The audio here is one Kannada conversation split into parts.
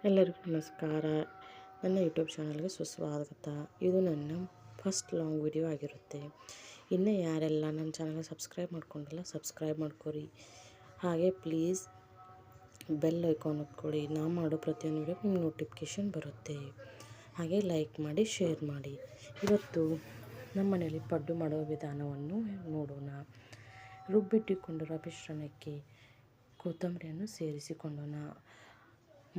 ಎಲ್ಲರಿಗೂ ನಮಸ್ಕಾರ. ನನ್ನ ಯೂಟ್ಯೂಬ್ ಚಾನಲ್ಗೆ ಸುಸ್ವಾಗತ. ಇದು ನನ್ನ ಫಸ್ಟ್ ಲಾಂಗ್ ವಿಡಿಯೋ ಆಗಿರುತ್ತೆ. ಇನ್ನೂ ಯಾರೆಲ್ಲ ನನ್ನ ಚಾನಲ್ಗೆ ಸಬ್ಸ್ಕ್ರೈಬ್ ಮಾಡ್ಕೊಂಡಿಲ್ಲ ಸಬ್ಸ್ಕ್ರೈಬ್ ಮಾಡ್ಕೊರಿ. ಹಾಗೆ ಪ್ಲೀಸ್ ಬೆಲ್ ಐಕಾನ್ ಒತ್ಕೊಡಿ. ನಾ ಮಾಡೋ ಪ್ರತಿಯೊಂದು ವಿಡಿಯೋ ನಿಮ್ಗೆ ನೋಟಿಫಿಕೇಷನ್ ಬರುತ್ತೆ. ಹಾಗೆ ಲೈಕ್ ಮಾಡಿ, ಶೇರ್ ಮಾಡಿ. ಇವತ್ತು ನಮ್ಮ ಮನೆಯಲ್ಲಿ ಪಡ್ಡು ಮಾಡೋ ವಿಧಾನವನ್ನು ನೋಡೋಣ. ರುಬ್ಬಿಟ್ಟುಕೊಂಡಿರೋ ಮಿಶ್ರಣಕ್ಕೆ ಕೊತ್ತಂಬರಿಯನ್ನು ಸೇರಿಸಿಕೊಳ್ಳೋಣ.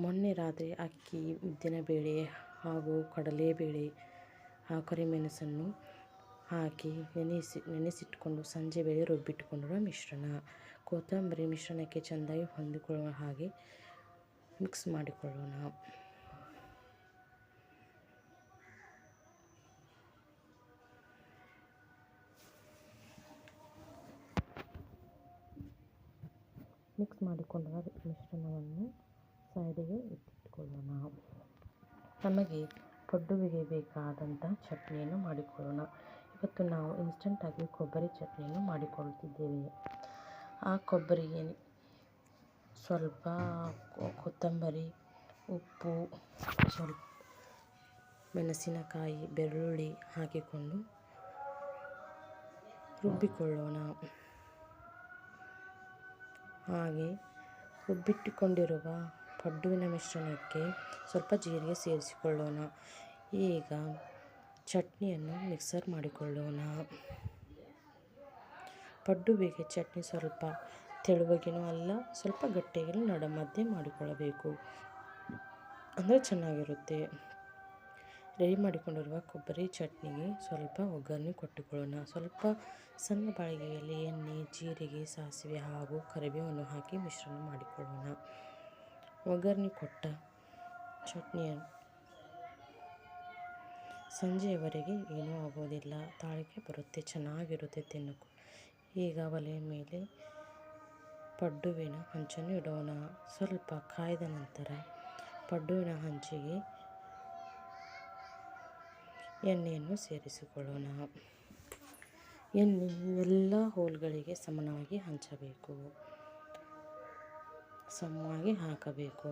ಮೊನ್ನೆ ರಾತ್ರಿ ಅಕ್ಕಿ, ಉದ್ದಿನಬೇಳೆ ಹಾಗೂ ಕಡಲೆಬೇಳೆ ಕರಿಮೆಣಸನ್ನು ಹಾಕಿ ನೆನೆಸಿಟ್ಕೊಂಡು ಸಂಜೆ ವೇಳೆ ರುಬ್ಬಿಟ್ಟುಕೊಂಡಿರುವ ಮಿಶ್ರಣ ಕೊತ್ತಂಬರಿ ಮಿಶ್ರಣಕ್ಕೆ ಚೆಂದಾಗಿ ಹೊಂದಿಕೊಳ್ಳುವ ಹಾಗೆ ಮಿಕ್ಸ್ ಮಾಡಿಕೊಳ್ಳೋಣ. ಮಿಕ್ಸ್ ಮಾಡಿಕೊಂಡ ಮಿಶ್ರಣವನ್ನು ಸೈಡಿಗೆ ಎತ್ತಿಟ್ಕೊಳ್ಳೋಣ. ನಮಗೆ ಪಡ್ಡುವಿಗೆ ಬೇಕಾದಂಥ ಚಟ್ನಿಯನ್ನು ಮಾಡಿಕೊಳ್ಳೋಣ. ಇವತ್ತು ನಾವು ಇನ್ಸ್ಟಂಟಾಗಿ ಕೊಬ್ಬರಿ ಚಟ್ನಿಯನ್ನು ಮಾಡಿಕೊಳ್ಳುತ್ತಿದ್ದೇವೆ. ಆ ಕೊಬ್ಬರಿಗೆ ಸ್ವಲ್ಪ ಕೊತ್ತಂಬರಿ, ಉಪ್ಪು, ಸ್ವಲ್ಪ ಮೆಣಸಿನಕಾಯಿ, ಬೆಳ್ಳುಳ್ಳಿ ಹಾಕಿಕೊಂಡು ರುಬ್ಬಿಕೊಳ್ಳೋಣ. ಹಾಗೆ ರುಬ್ಬಿಟ್ಟುಕೊಂಡಿರುವ ಪಡ್ಡುವಿನ ಮಿಶ್ರಣಕ್ಕೆ ಸ್ವಲ್ಪ ಜೀರಿಗೆ ಸೇರಿಸಿಕೊಳ್ಳೋಣ. ಈಗ ಚಟ್ನಿಯನ್ನು ಮಿಕ್ಸರ್ ಮಾಡಿಕೊಳ್ಳೋಣ. ಪಡ್ಡುವಿಗೆ ಚಟ್ನಿ ಸ್ವಲ್ಪ ತೆಳುವಾಗಿನೂ ಅಲ್ಲ, ಸ್ವಲ್ಪ ಗಟ್ಟಿಯಾಗಿ ಮಧ್ಯೆ ಮಾಡಿಕೊಳ್ಳಬೇಕು, ಅಂದರೆ ಚೆನ್ನಾಗಿರುತ್ತೆ. ರೆಡಿ ಮಾಡಿಕೊಂಡಿರುವ ಕೊಬ್ಬರಿ ಚಟ್ನಿಗೆ ಸ್ವಲ್ಪ ಒಗ್ಗರಣೆ ಕೊಟ್ಟುಕೊಳ್ಳೋಣ. ಸ್ವಲ್ಪ ಸಣ್ಣ ಬಾಳಿಗೆಯಲ್ಲಿ ಎಣ್ಣೆ, ಜೀರಿಗೆ, ಸಾಸಿವೆ ಹಾಗೂ ಕರಿಬೇವನ್ನು ಹಾಕಿ ಮಿಶ್ರಣ ಮಾಡಿಕೊಳ್ಳೋಣ. ಒಗ್ಗರಣೆ ಕೊಟ್ಟ ಚಟ್ನಿಯನ್ನು ಸಂಜೆಯವರೆಗೆ ಏನೂ ಆಗೋದಿಲ್ಲ, ತಾಳಿಕೆ ಬರುತ್ತೆ, ಚೆನ್ನಾಗಿರುತ್ತೆ ತಿನ್ನೋಕ್ಕೂ. ಈಗ ಒಲೆಯ ಮೇಲೆ ಪಡ್ಡುವಿನ ಹಂಚನ್ನು ಇಡೋಣ. ಸ್ವಲ್ಪ ಕಾಯ್ದ ನಂತರ ಪಡ್ಡುವಿನ ಹಂಚಿಗೆ ಎಣ್ಣೆಯನ್ನು ಸೇರಿಸಿಕೊಳ್ಳೋಣ. ಎಣ್ಣೆ ಎಲ್ಲ ಹೋಲ್ಗಳಿಗೆ ಸಮನಾಗಿ ಹಂಚಬೇಕು, ಸಮವಾಗಿ ಹಾಕಬೇಕು.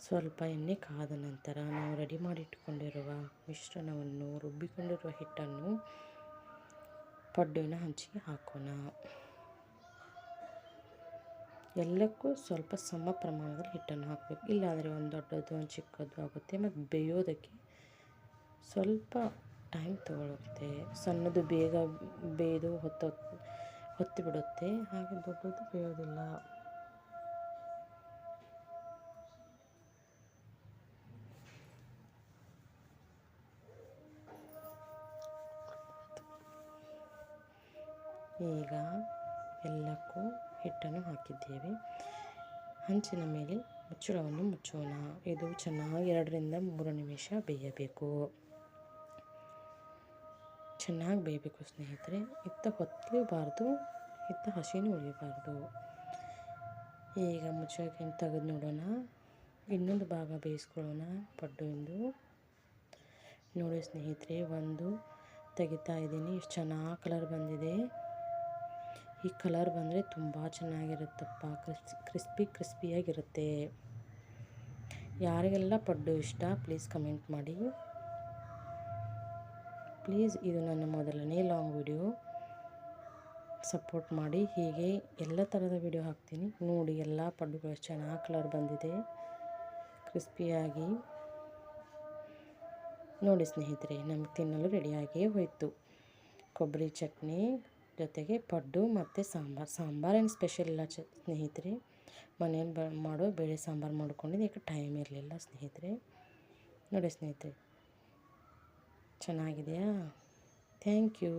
ಸ್ವಲ್ಪ ಎಣ್ಣೆ ಕಾದ ನಂತರ ನಾವು ರೆಡಿ ಮಾಡಿಟ್ಟುಕೊಂಡಿರುವ ಮಿಶ್ರಣವನ್ನು, ರುಬ್ಬಿಕೊಂಡಿರುವ ಹಿಟ್ಟನ್ನು ಪಡ್ಡುವಿನ ಹಂಚಿಗೆ ಹಾಕೋಣ. ಎಲ್ಲಕ್ಕೂ ಸ್ವಲ್ಪ ಸಮ ಪ್ರಮಾಣದಲ್ಲಿ ಹಿಟ್ಟನ್ನು ಹಾಕಬೇಕು, ಇಲ್ಲಾಂದರೆ ಒಂದು ದೊಡ್ಡದು ಒಂದು ಚಿಕ್ಕದು ಆಗುತ್ತೆ ಮತ್ತು ಬೇಯೋದಕ್ಕೆ ಸ್ವಲ್ಪ ಟೈಮ್ ತಗೊಳುತ್ತೆ. ಸಣ್ಣದು ಬೇಗ ಬೇಯ್ದು ಹೊತ್ತಿ ಬಿಡುತ್ತೆ, ಹಾಗೆ ದೊಡ್ಡದು ಬೇಯೋದಿಲ್ಲ. ಈಗ ಎಲ್ಲಕ್ಕೂ ಹಿಟ್ಟನ್ನು ಹಾಕಿದ್ದೇವೆ. ಹಂಚಿನ ಮೇಲೆ ಮುಚ್ಚಳವನ್ನು ಮುಚ್ಚೋಣ. ಇದು ಚೆನ್ನಾಗಿ 2 ರಿಂದ 3 ನಿಮಿಷ ಬೇಯಬೇಕು. ಚೆನ್ನಾಗಿ ಬೇಯಬೇಕು ಸ್ನೇಹಿತರೆ. ಇತ್ತ ಹೊತ್ತಲೇಬಾರ್ದು, ಇತ್ತ ಹಸಿನೂ ಉಳಿಯಬಾರ್ದು. ಈಗ ಮುಚ್ಚಳಕ್ಕೆ ತೆಗೆದು ನೋಡೋಣ. ಇನ್ನೊಂದು ಭಾಗ ಬೇಯಿಸ್ಕೊಳ್ಳೋಣ ಪಡ್ಡುವಿಂದು. ನೋಡಿ ಸ್ನೇಹಿತರೆ, ಒಂದು ತೆಗಿತಾ ಇದ್ದೀನಿ. ಎಷ್ಟು ಚೆನ್ನಾಗಿ ಕಲರ್ ಬಂದಿದೆ. ಈ ಕಲರ್ ಬಂದರೆ ತುಂಬ ಚೆನ್ನಾಗಿರುತ್ತಪ್ಪ, ಕ್ರಿಸ್ಪಿಯಾಗಿರುತ್ತೆ. ಯಾರಿಗೆಲ್ಲ ಪಡ್ಡು ಇಷ್ಟ ಪ್ಲೀಸ್ ಕಮೆಂಟ್ ಮಾಡಿ. ಪ್ಲೀಸ್, ಇದು ನನ್ನ ಮೊದಲನೇ ಲಾಂಗ್ ವಿಡಿಯೋ, ಸಪೋರ್ಟ್ ಮಾಡಿ. ಹೀಗೆ ಎಲ್ಲ ಥರದ ವಿಡಿಯೋ ಹಾಕ್ತೀನಿ ನೋಡಿ. ಎಲ್ಲ ಪಡ್ಡುಗಳು ಚೆನ್ನಾಗಿ ಕಲರ್ ಬಂದಿದೆ, ಕ್ರಿಸ್ಪಿಯಾಗಿ. ನೋಡಿ ಸ್ನೇಹಿತರೆ, ನಮಗೆ ತಿನ್ನಲು ರೆಡಿಯಾಗಿಯೇ ಹೋಯಿತು. ಕೊಬ್ಬರಿ ಚಟ್ನಿ ಜೊತೆಗೆ ಪಡ್ಡು ಮತ್ತು ಸಾಂಬಾರೇನು ಸ್ಪೆಷಲ್ ಇಲ್ಲ ಸ್ನೇಹಿತರೆ. ಮನೆಯಲ್ಲಿ ಮಾಡೋ ಬೇಳೆ ಸಾಂಬಾರು ಮಾಡ್ಕೊಂಡಿದ್ದು, ಈಗ ಟೈಮ್ ಇರಲಿಲ್ಲ ಸ್ನೇಹಿತರೆ. ನೋಡಿ ಸ್ನೇಹಿತರೆ, ಚೆನ್ನಾಗಿದೆಯಾ? Thank you.